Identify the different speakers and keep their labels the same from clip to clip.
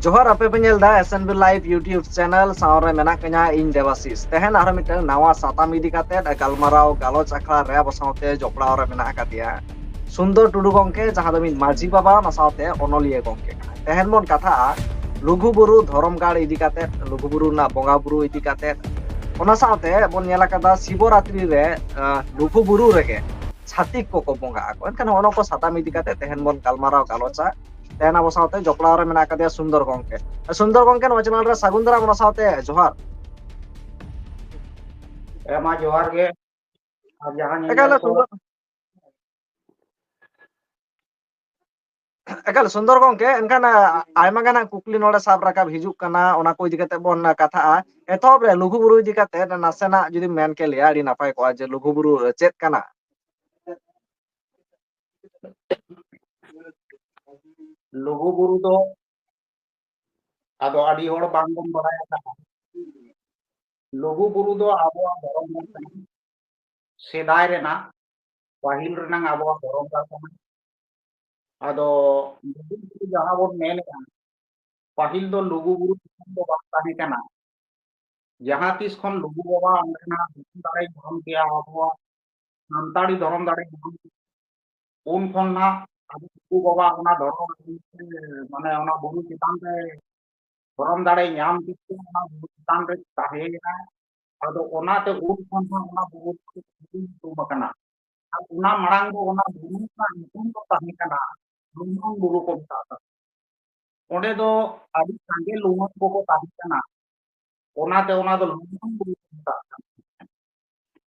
Speaker 1: जोहार आपे पे नेल दा एसएनबी लाइव यूट्यूब चैनल सावरे मेना कन्या इन देवाशीष तेहन आरो मिटन नवा साताम इदी काते गालमाराव गालोच आखड़ा रे बसावते जोपड़ाव रे मेना कातिया सुंदर टुडू गंके जहां दो माझी बाबा नसावते ओनलिया गंके तेहन बन कथा लुगु बुरु धरम गाड़ इदी काते लुगु बुरु ना बोंगा बुरु इदी काते ओना सावते बन नेला कदा शिवरात्रि रे लुगु बुरु रेगे छातिक को बोंगा को एनखान ono ko साताम इदी काते तेहन बन गालमाराव गालोचा तेना बसावते जोपड़ाव रे मेना कातिया सुंदर गंके नो चैनल रे सागुन दाराम ᱚᱱᱟ ᱥᱟᱶᱛᱮ ᱡᱚᱦᱟᱨ
Speaker 2: ᱮᱢᱟ ᱡᱚᱦᱟᱨ ᱜᱮ ᱟᱨ ᱡᱟᱦᱟᱸ
Speaker 1: ᱮᱠᱟᱞ
Speaker 2: ᱧᱮᱧᱮᱞ ᱠᱚ
Speaker 1: सुंदर गंके एनखान आयमा गाना कुकली नोडे साब राकाब हिजुक काना ओना को इदी काते बोन कथाआ एतोब रे लुगु बुरु इदी काते नासेना जुदी मेन के लिया आडी नापाय को जे लुगु बुरु चेत काना
Speaker 2: ᱞᱩᱜᱩ ᱵᱩᱨᱩ ᱫᱚ ᱟᱫᱚ ᱟᱹᱰᱤ ᱦᱚᱲ ᱵᱟᱝ ᱵᱚᱱ ᱵᱟᱲᱟᱭ ᱟᱠᱟᱫᱟ ᱞᱩᱜᱩ ᱵᱩᱨᱩ ᱫᱚ ᱟᱵᱚᱣᱟᱜ ᱫᱷᱚᱨᱚᱢ ᱠᱟᱱᱟ ᱥᱮᱫᱟᱭ ᱨᱮᱱᱟᱜ ᱯᱟᱹᱦᱤᱞ ᱨᱮᱱᱟᱜ ᱟᱵᱚᱣᱟᱜ ᱫᱷᱚᱨᱚᱢ ᱠᱟᱱᱟ ᱟᱫᱚ ᱡᱟᱦᱟᱸ ᱵᱚᱱ ᱢᱮᱱᱮᱜᱼᱟ ᱯᱟᱹᱦᱤᱞ ᱫᱚ ᱞᱩᱜᱩ ᱵᱩᱨᱩ ᱫᱚ ᱵᱟᱝ ᱛᱟᱦᱮᱸ ᱠᱟᱱᱟ ᱡᱟᱦᱟᱸ ᱛᱤᱥ ᱠᱷᱚᱱ ᱞᱩᱜᱩ ᱵᱟᱵᱟ ᱚᱸᱰᱮᱱᱟᱜ ᱫᱷᱚᱨᱚᱢ ᱫᱟᱲᱮ ᱧᱟᱢ ᱠᱮᱜᱼᱟ ᱟᱵᱚᱣᱟᱜ ᱥᱟᱱᱛᱟᱲᱤ ᱫᱷᱚᱨᱚᱢ ᱫᱟᱲᱮ ᱧᱟᱢ ᱩᱱ ᱠᱷᱚᱱ ᱱᱟᱜ ᱟᱵᱚ ᱞᱩᱜᱩ ᱵᱟᱵᱟ ᱚᱱᱟ ᱫᱷᱚᱨᱚᱢ ᱢᱟᱱᱮ ᱚᱱᱟ ᱵᱩᱨᱩ ᱪᱮᱛᱟᱱ ᱨᱮ ᱫᱷᱚᱨᱚᱢ ᱫᱟᱲᱮ ᱧᱟᱢ ᱠᱮᱫᱛᱮ ᱚᱱᱟ ᱵᱩᱨᱩ ᱪᱮᱛᱟᱱ ᱨᱮ ᱛᱟᱦᱮᱸᱭᱮᱱᱟ ᱟᱫᱚ ᱚᱱᱟᱛᱮ ᱩᱱ ᱠᱷᱚᱱ ᱦᱚᱸ ᱚᱱᱟ ᱵᱩᱨᱩ ᱧᱩᱛᱩᱢ ᱟᱠᱟᱱᱟ ᱟᱨ ᱚᱱᱟ ᱢᱟᱲᱟᱝ ᱫᱚ ᱚᱱᱟ ᱵᱩᱨᱩ ᱨᱮᱱᱟᱜ ᱧᱩᱛᱩम ᱫᱚ ᱛᱟᱦᱮᱸ ᱠᱟᱱᱟ ᱞᱩᱢᱟᱹᱝ ᱵᱩᱨᱩ ᱠᱚ ᱢᱮᱛᱟᱜᱼᱟ ᱚᱸᱰᱮ ᱫᱚ ᱟᱹᱰි ᱥᱟᱸᱜᱮ ᱞᱩᱢᱟᱹᱝ ᱠᱚᱠᱚ ᱛᱟᱦᱮᱸ ᱠᱟᱱᱟ ᱚᱱᱟᱛᱮ ᱚᱱᱟ ᱫᱚ ᱞᱩᱢᱟᱹᱝ ᱵᱩᱨᱩ ᱠᱚ ᱢᱮᱛᱟᱜ ᱠᱟᱱᱟ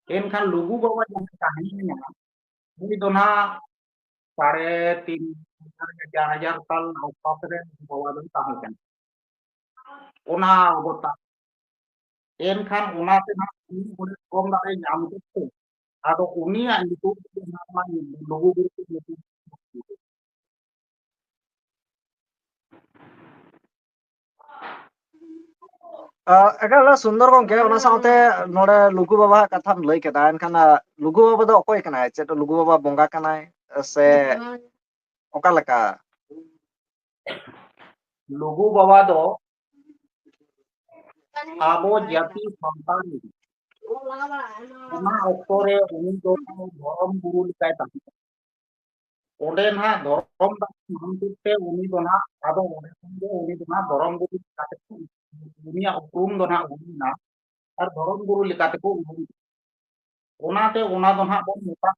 Speaker 2: ᱮᱱᱠᱷᱟᱱ ᱞᱩᱜᱩ ᱵᱟᱵᱟ ᱡᱟᱦᱟᱸ ᱛᱟᱦᱮᱸᱭᱮᱱᱟ ᱩᱱᱤ ᱫᱚ ᱱᱟᱜ 3,500 साल आसपास रे बाबा दो ताहे कन ओना अवस्था एनखान ओनाते ना उनी बड़े कम दाड़े नाम के आदो उनी आ नितो ना लोगो गुरु
Speaker 1: एकाल सुंदर गंके ओना सावते नोडे लुगु बाबा कथाम लई केदा एनखान लुगु बाबा दो अकोय कनाय चेतो लुगु बाबा बोंगा कनाय से ओका लका
Speaker 2: लोगो बाबा दो आबो जाति संतान ओना ओक्तोरे उनी दो धर्म गुरु लिकाय ता ओंडे ना धर्म दा नामते उनी दो ना आदो ओंडे उनी दो ना धर्म गुरु काते दुनिया उपरुम दो ना उनी ना और धर्म गुरु लिकाते को ओनाते ओना दो ना बन मेता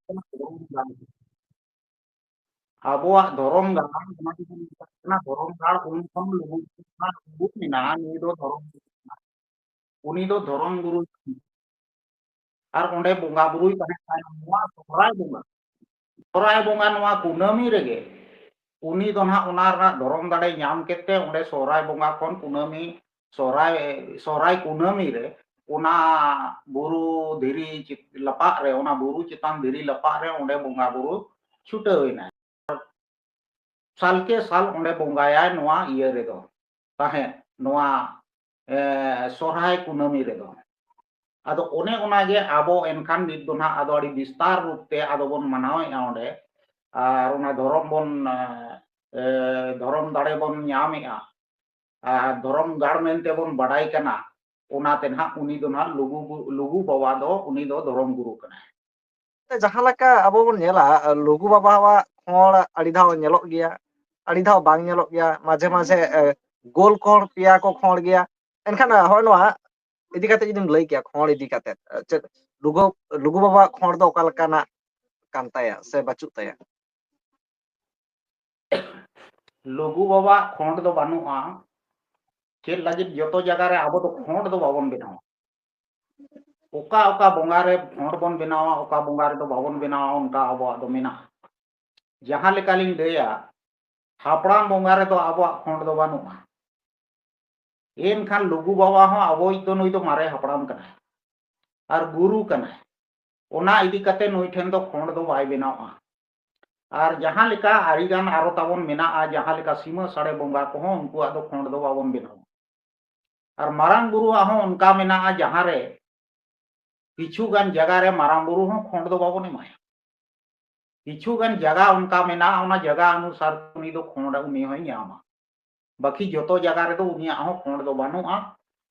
Speaker 2: आबोआ धर्म गान ओना की ना धर्म गान उन खम लुगु ना लुगु ना नी दो धर्म उनी दो धर्म गुरु और ओंडे बोंगा बुरुई ताहे नोआ सोराय बोंगा नोआ कुनामी रेगे उनी दो ना ओना धर्म दाड़े नाम केते ओंडे सोराय बोंगा कोन कुनामी सोराय कुनामी रे ओना बुरु धीरी लपा रे ओना बुरु चितान धीरी लपा रे ओंडे बोंगा बुरु छुटावेना साल के साल ओंडे बोंगाया नोआ इये रे दो ताहे नोआ सोराय कुनामी रे दो आदो ओने ओनागे आबो एनखान नित दो ना आदो आडी विस्तार रूप ते आदो बोन मनावेआ ओंडे आर ओना धर्म दाड़े बोन ᱧᱟᱢᱮᱜᱼᱟ आर धर्म गाड़ मेनते बोन बाडाय कना ओनाते ना उनी दो ना लुगु बाबा दो उनी दो धर्म गुरु कना
Speaker 1: जहां लका अबो बोन नेला लुगु बाबा वा खोड़ अड़ी धाव नेलोग गया अड़ी धाव बांग नेलोग गया माझे माझे गोल खोड़ पिया को खोड़ गया एनखान होय नोआ इदी काते जुदीम लई गया खोड़ इदी काते लुगु लुगु बाबा खोड़ दो ओका लकाना कान ताया से बचुक ताया
Speaker 2: लुगु बाबा खोंड दो बानुआ चेल लगित जतो जगह रे आबो दो खोंड दो बाबन बनावा ओका ओका बोंगा रे खोंड बन बनावा ओका बोंगा रे दो बाबन बनावा उनका आबो दो मेना जहां लेकालिन देया हापड़ाम बोंगा रे दो आबो खोंड दो बानुआ एनखान लुगु बाबा हो आबो तो नुई दो मारे हापड़ाम कना और गुरु कना ओना इदी कते नुई ठेन दो खोंड दो बाय बनावा और जहां लेका आरिगान आरो ताबन मेना जहां लेका सीमा साड़े बोंगा को हो उनको आदो खोंड दो बाबन बनावा और मारांग बुरु आहो उनका मेना जहां रे किछु गान जगह रे मारांग बुरु हो खोंड दो बाबन एमाया किछु गान जगह उनका मेना ओना जगह अनुसार उनी दो खोंड उनी होय ᱧᱟᱢᱟ बाकी जोतो जगह रे दो उनिया हो खोंड दो बानुआ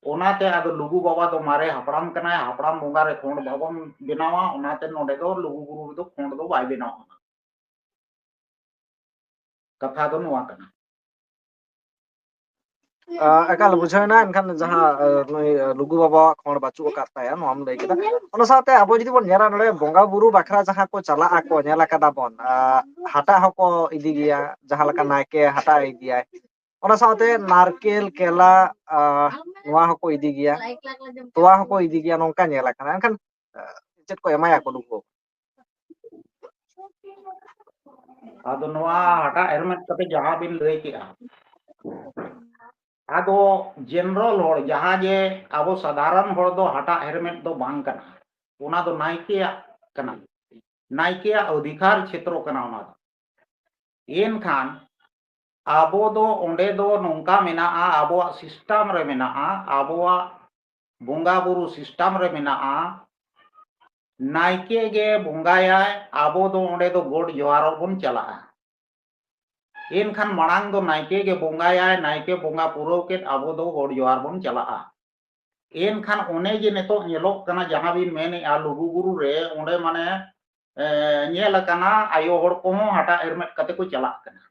Speaker 2: ओनाते आदो लुगु बाबा दो मारे हापड़ाम कनाय हापड़ाम बोंगा रे खोंड बाबन बनावा ओनाते नोडे दो लुगु गुरु दो खोंड दो बाय बनावा कथा दो नुआ कना
Speaker 1: एकाल बुझाना एनखान जहां लुगु बाबा खोंड बाचू अकाताया नोम लई केदा ओना साथे आबो जदि बोन नेला नडे बोंगा बुरु बाखरा जहां को चला आको नेला कदा बोन हाटा हको इदि गिया जहां लका नायके हाटा इदिया ओना साथे नारकेल केला नोआ हको इदि गिया तोआ हको इदि गिया नोंका नेला कना एनखान चेत को एमाया को लुगु
Speaker 2: आदो नुआ हाटा एरमेट कते जहां बिन लई केआ आदो जनरल होड़ जहां जे आबो साधारण होड़ दो हाटा हेरमेट दो बांग कना ओना दो नायके कना नायके अधिकार क्षेत्र कना ओना एन खान आबो दो ओंडे दो नोंका मेना आबो सिस्टम रे मेना आबो बोंगा बुरु सिस्टम रे मेना नायके गे बोंगाया आबो दो ओंडे दो गोड जोहार बोन चला एनखान मांग दो नायके गे बोंगाया नायके बोंगा पुरो के आबो दो गोड जोहार बोन चला एनखान ओने जे नेतो नेलोक कना जहां बिन मेने लुगु गुरु रे ओंडे माने नेल कना आयो होड़ को हाटा हेरमेट कते को चला कना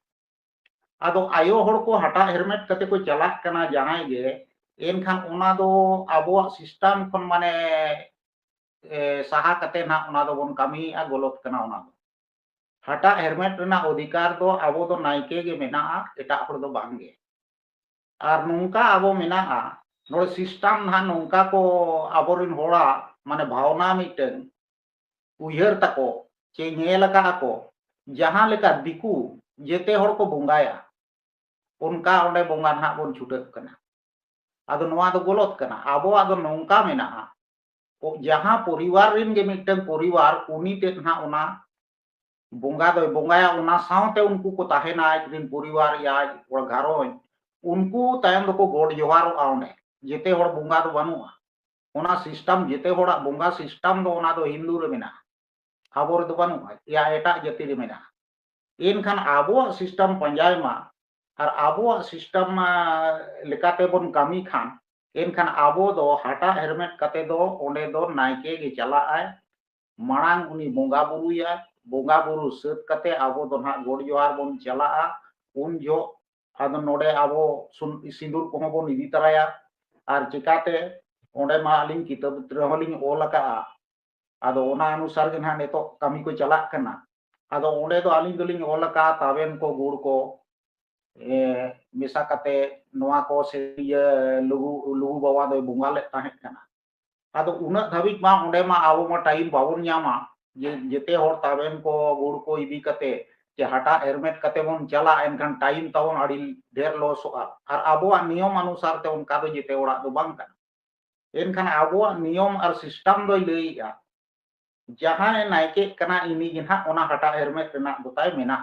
Speaker 2: आदो आयो होड़ को हाटा हेरमेट कते को चला कना जहां गे एनखान ओना दो आबो सिस्टम खन माने साहा कते ना ओना दो बोन कमी गलत कना ओना हाटा हेरमेट रेना अधिकार दो आबो दो नायके गे मेना एटा होड़ दो बांगे आर नोंका आबो मेना नोड़ सिस्टम ना नोंका को आबोरिन होड़ा माने भावना मिटन उयहर तको चे नेल का को जहां लेका दिकू जेते होड़ को बोंगाया उनका ओंडे बोंगा ना बोन छुटक कना आदो नोआ दो गलत कना आबो आदो नोंका मेना जहां परिवार रिन गे मिटन परिवार उनी ते ना ओना बोंगा दो बोंगाया ओना सावते उनको को ताहेना रिन परिवार या और घरों उनको तायम दो को गोड जोहार ओंडे जेते होड़ बोंगा दो बानुआ ओना सिस्टम जेते होड़ा बोंगा सिस्टम दो ओना दो हिंदू रे मेना आबो रे दो बानुआ या एटा जाति रे मेना एनखान आबो सिस्टम पंजाय मा और आबो सिस्टम लेकाते बोन कामी खान एनखान आबो दो हाटा हेरमेट कते दो ओंडे दो नायके गे चला आय मांग उनी बोंगा बुरुया बोंगा बुरु सत कते आबो दो ना गोड जोहार बोन चला उन जो आदो नोडे आबो सिंदूर को बोन इदी तराया और चिकाते ओंडे मा अलिंग किताब रहलिंग ओल का आदो ओना अनुसार गे ना नेतो कामी को चला कना आदो ओंडे दो अलिंग दोलिंग ओल का ताबेन को गुड़ को मिसा कते नोआ को से लुगु लुगु बाबा दो बोंगा ले ताहे कना आदो उना धाबिज मा ओंडे मा आबो मा टाइम बाबोन न्यामा जेते होड़ ताबेन को गुड़ को इदी कते जे हाटा हेरमेट कते बोन चला एनखान टाइम तावन अड़ी ढेर लॉसोआ और आबो नियम अनुसार ते उनका दो जेते ओड़ा दो बांग कना एनखान आबो नियम और सिस्टम दो लईया जहां नायके कना इनी गिना ओना हाटा हेरमेट रेना दोताय मेना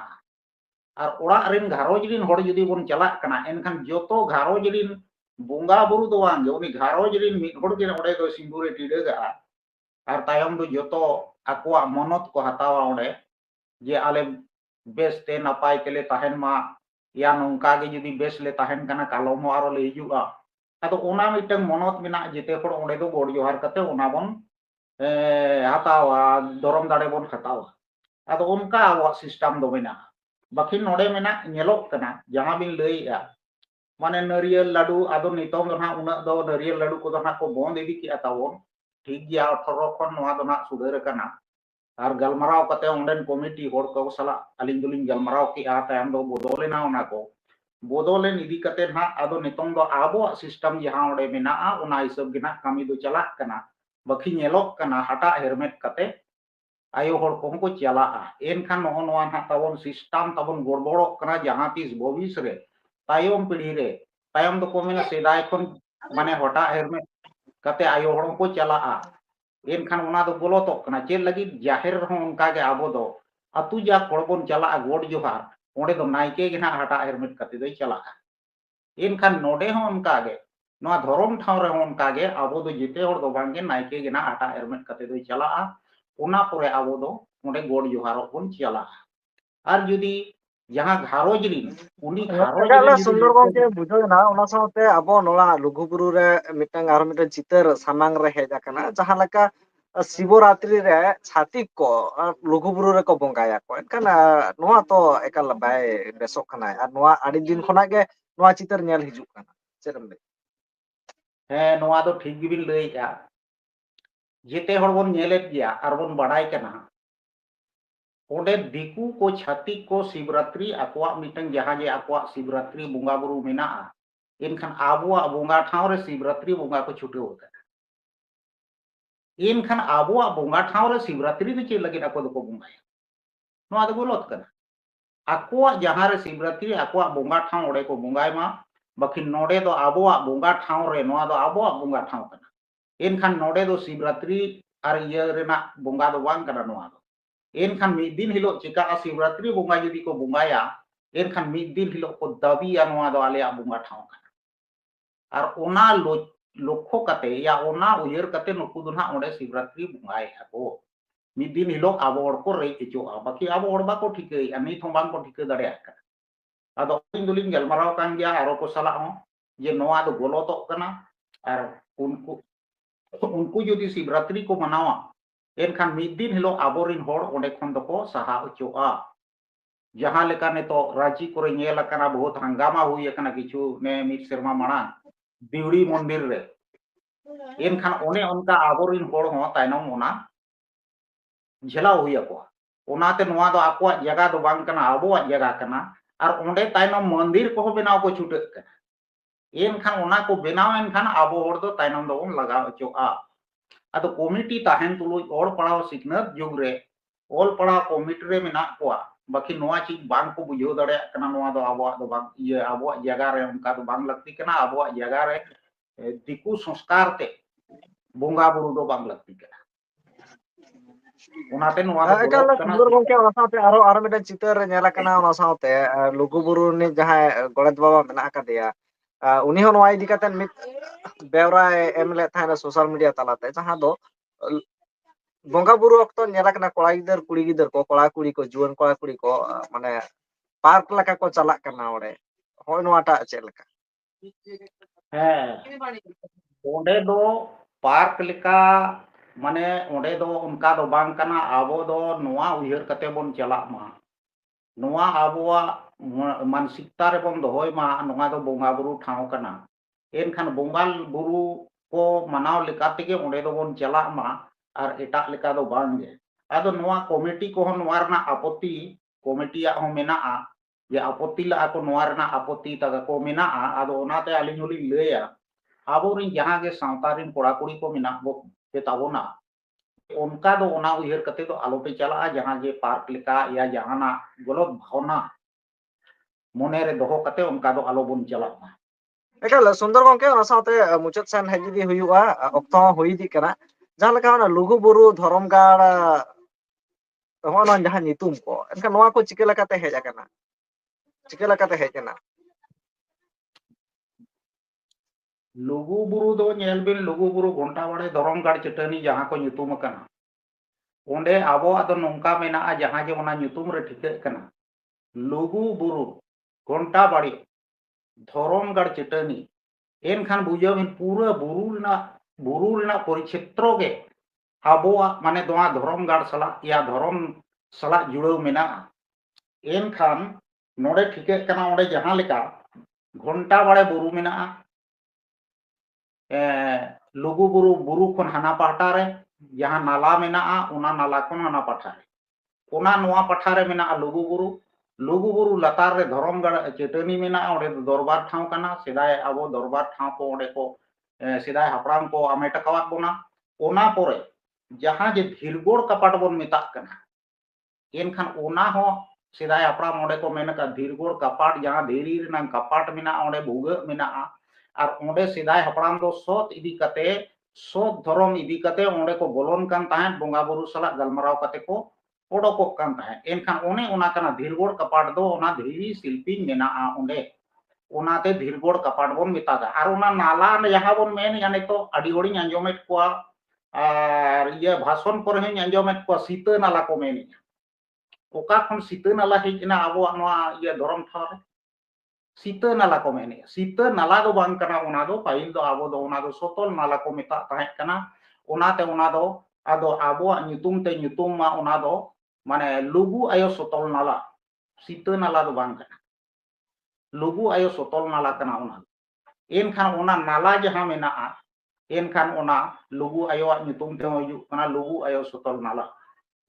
Speaker 2: और ओड़ा रिन घारोज रिन होड़ जुदी बोन चला कना एनखान जोतो घारोज रिन बोंगा बुरु दो वांगे उनी घारोज रिन मिद होड़ गे ओडे दो सिंदूरे टिडेगा और तायम दो जोतो आकोआ मनत को हतावा ओडे जे आले बेस ते नपाय केले ताहेन मा या नोंका गे जुदी बेस ले ताहेन कना कालम हो आरो ले हिजुआ आदो ओना मिटन मनत मेना जेते होड़ ओडे दो गोड जोहार कते ओना बोन हतावा दरम दाड़े बोन हतावा आदो उनका आवा सिस्टम दो मेना बाकी नोडे मेना नेलोक कना जहां बिन लईया माने नरियल लाडू आदो नितोंग ना उना दो नरियल लाडू को ना को बंद इदी कि आतावो ठीक गया 18 खन नोआ दो ना सुधर कना और गलमराव कते ओंडेन कमिटी होड़ को सला अलिंग दुलिंग गलमराव की तायम दो बदलेना ओना को बदलेन इदी कते ना आदो नितोंग दो आबो सिस्टम जहां ओडे मेना ओना हिसाब गिना कामी दो चला कना बाकी नेलोक कना हाटा हेरमेट कते आयो होड़ को चला एनखान नो नोआ ना ताबोन सिस्टम ताबोन गड़बड़ो कना जहां तीस भविष्य रे तायम पीढ़ी रे तायम दो को मेना सेदाय खन माने हटा हेरमेट कते आयो होड़ को चला एनखान ओना दो गलतो कना चे लगी जाहिर रहो उनका के आबो दो अतु जा कोड़बोन चला गोड जोहार ओंडे दो नायके गे ना हटा हेरमेट कते दो चला एनखान नोडे हो उनका गे नोआ धरम ठाव रे हो उनका गे आबो दो जेते होड़ दो बांगे नायके गे ना हटा हेरमेट कते दो चला ओना परे आबो दो ओंडे गोड जोहार बोन चला और जुदी जहाँ घारोज रिन उनी घारोज
Speaker 1: एकाले
Speaker 2: रिन जुदी
Speaker 1: सुंदर
Speaker 2: जतो
Speaker 1: गंके बुझोना ओना साथे अबो नोला लुगुबुरु रे मिटंग आर मिटंग चितर सामांग रे हेज आकना जहां लेका शिवरात्रि रे छातिक को लुगुबुरु रे को बंगाया को एनखान नोआ तो एकाल बाय बेसोक खाना और नोआ आडी दिन खना गे नोआ चितर नेल हिजुक खाना चेरम ले
Speaker 2: है नोआ दो ठीक गिबिन लइया जेते हर बोन नेलेत गया आर बोन बड़ाई कना ओंडे दिकू को छातिक को शिवरात्रि आकवा मिटंग जहां जे आकवा शिवरात्रि बुंगा बुरु मेना एनखान आबुआ बुंगा ठाव रे शिवरात्रि बुंगा को छुटे होता एनखान आबुआ बुंगा ठाव रे शिवरात्रि दो चे लगे आको दो को बुंगाया नोआ दो गलत कना आकवा जहां रे शिवरात्रि आकवा बुंगा ठाव ओडे को बुंगाय मा बाकी नोडे दो आबुआ बुंगा ठाव रे नोआ दो आबुआ बुंगा ठाव कना एनखान नोडे दो शिवरात्रि आर इया रेना बुंगा दो बांग कना नोआ दो एनखान मिद दिन हिलो चिका शिवरात्रि बुंगा जुदी को बुंगाया एनखान मिद दिन हिलो को दाबिया नोआ दो आले बुंगा ठाव कना आर ओना लक्ष्य कते या ओना उयर कते नुकु दो ना ओडे शिवरात्रि बुंगाय आको मिद दिन हिलो आबो हड़ को रे इचोआ बाकी आबो हड़ बाको ठिकै नित हों बांग को ठिकै दाड़े आकना आदो इन दुलिन गलमाराव कान गया आरो को सला हो जे नोआ दो गलतोक कना आर उनको जुदी शिवरात्रि को मनावा एनखान मिद दिन हिलो आबोरिन हड़ ओंडे खन दको साहा उचोआ जहां लेका ने तो रांची करे नेल कना बहुत हंगामा हुई कना किछु ने मिद सेरमा माना दिवड़ी मंदिर रे एनखान ओने उनका आबोरिन हड़ हो तायनम ओना झेलाव हुई को ओनाते नोआ दो आकोआ जगह दो बांग कना आबोआ जगह कना और ओंडे तायनम मंदिर को बनाव को छुटे कना एनखान ओना को बनाव एनखान आबो हड़ दो तायनम दो लगा उचोआ अदो कमिटी ताहेन तुलुज ओल पढ़ाव सिखनत जुग रे ओल पढ़ाव कमिटी रे मेना कोआ बाकी नोआ चीज बांग को बुझो दड़े कना नोआ दो आबो दो बांग ये आबो जगह रे उनका दो बांग लगती कना आबो जगह रे दिकु संस्कार ते बोंगा बुरु दो बांग लगती कना ओनाते नोआ दो
Speaker 1: एकाले
Speaker 2: गलत कना
Speaker 1: सुंदर गंके ओना साथे आरो मिटंग चितर नेला कना ओना साथे लुगुबुरु नि जहां गणेश बाबा मेना कादिया उनी हो नोआ इदी काते मित बेवरा एम ले थाना सोशल मीडिया तालाते जहां दो बंगा बुरु अक्तो नेला कना कोड़ा गिदर कुड़ी गिदर को कोड़ा कुड़ी को जुआन कोड़ा कुड़ी को माने पार्क लका को चला कना ओडे होय नोआटा चे लका
Speaker 2: है ओंडे दो पार्क लेका माने ओंडे दो उनका दो बांग कना आबो दो नोआ उयहर कते बोन चला मा नोआ आबोआ मानसिकता रे बोन दोहय मा नोआ दो बोंगा बुरु ठाव कना एनखान बोंगा बुरु को मनाव लेका तेगे ओंडे दो बोन चला मा और एटा लेका दो बांगे आदो नोआ कमिटी को नोआ रना आपत्ति कमिटिया हो मेना जे आपत्ति ला को नोआ रना आपत्ति तगा को मेना आदो ओनाते आलिन होली लैया आबोरिन जहां के सावतारिन कोड़ा कुड़ी को मेना बो के ताबोना उनका दो ओना उयहर कते दो आलोपे चला जहां जे पार्क लेका या जहाना गलत भावना मने रे दोहो कते उनका दो आलो बोन चला
Speaker 1: एकाले सुंदर गंके ओना साथे मुचत सन हेजिदी हुयुआ अक्तो हुई दी कना जहां लेका ओना लुगुबुरु धरमगाड़ होना जहां नितुम को एनका नोआ को चिके लेकाते हेज आकना चिके लेकाते हेज ना
Speaker 2: लुगु बुरु दो नेल बिन लुगु बुरु घंटा बड़े धरमगाड़ चटनी जहां को नितुम कना ओंडे आबो आदो नोंका मेना जहां जे ओना नितुम रे ठिके कना लुगु बुरु घंटा बड़ी धरमगाड़ चटनी एनखान बुझो बिन पूरा बुरु रेना परिक्षेत्र के आबोआ माने दोआ धरमगाड़ सला या धरम सला जुड़ो मेना एनखान नोडे ठिके कना ओंडे जहां लेका घंटा बड़े बुरु मेना लुगु बुरु बुरु खन हाना पाटा रे जहां नाला मेना उना नाला खन हाना पाटा रे उना नोआ पाटा रे मेना लुगु बुरु लतार रे धरमगाड़ चटनी मेना ओंडे दरबार ठाव कना सेदाय आबो दरबार ठाव को ओंडे को सेदाय हापड़ाम को आमेट कावात बोना ओना परे जहां जे धीरगोड़ कपाट बोन मेता कना एनखान ओना हो सेदाय हापड़ाम ओंडे को मेनका धीरगोड़ कपाट जहां धीरी रेना कपाट मेना ओंडे भूगा मेना और ओंडे सेदाय हापड़ाम दो सत इदी कते सत धरम इदी कते ओंडे को बोलन कान ताहें बोंगा बुरु सला गलमाराव कते को ओडोकोक कान ताहें एनखान ओने ओना कना धीरगोड़ कपाट दो ओना धीरी शिल्पी मेना ओंडे ओनाते धीरगोड़ कपाट बोन मेतागा और ओना नाला जहां बोन मेन यानी तो अडी होड़ी आंजोमेट को और ये भाषण पर हैं आंजोमेट को सीता नाला को main oka khon sita nala hej na abo noa iya dorom thare sita nala ko mene sita nala do bang kana ona do pahil do abo do ona do sotol nala ko meta tahe kana onate ona do ado abo nyutum te nyutum ma ona do mane lugu ayo sotol nala sita nala do bang kana lugu ayo sotol nala kana ona enkhan ona nala jaha mena enkhan ona lugu ayo nyutum te hoju kana lugu ayo sotol nala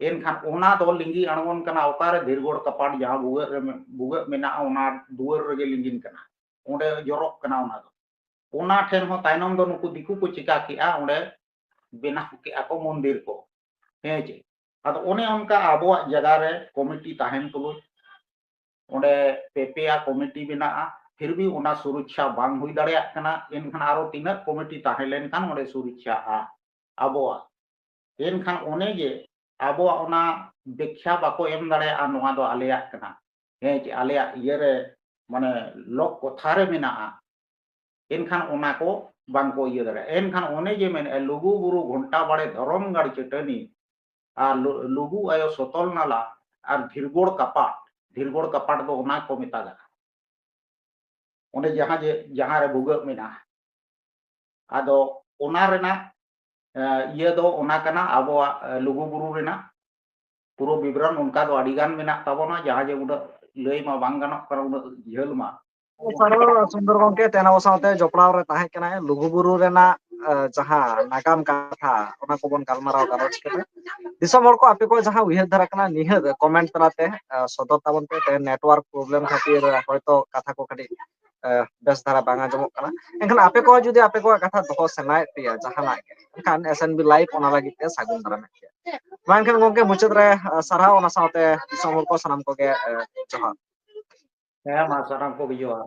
Speaker 2: enkhan ona do lingi angon kana okare dhirgod kapat jaha buga mena ona duar rege lingin kana onde jorok kana ona do ona then ho tainom do nuku diku ko chika ki a onde bena ki ako mondir ko heje ado one onka abo jaga re committee tahen tulu onde PPA committee bena फिर भी उना सुरक्षा बांग हुई दाड़े कना एनखान आरो तीना committee ताहे लेन खान ओडे सुरक्षा आबोआ एनखान ओने जे आबोआ ओना व्याख्या बाको एम दाड़े नोआ दो आलेया कना हे जे आलेया इयरे माने लोक कथा रे मेना एनखान ओना को बांग को इय दाड़े एनखान ओने जे मेन लुगु बुरु घंटा बाड़े धरम गाड़ी चटनी आ लुगु आयो सतल नाला और धीरगोड़ कपाट दो ओना को मेता onde jahan re buga mena ado ona rena iya do ona kana abo lugu buru rena puro bibran unka do adigan mena tabona jahan je uda lei ma bang ganok kara uda jhel ma
Speaker 1: Saro Sundar gongke tena wasate jopraw re tahe kana Luguburu rena jaha nagam katha ona ko bon galmarao garoch kete disam hor ko ape ko jaha uyhar dhara kana nihad comment tarate sodor tabon pe network problem khatir hoyto katha ko kadi bes dhara bang ajomok kana enkhan ape ko judi ape ko katha doho sanai peya jahanak enkhan SNB live ona lagi te sagun daram peya mangkhan gongke muchad re sarha ona saute disam hor ko sanam ko ge johar
Speaker 2: ya ma saram ko bijo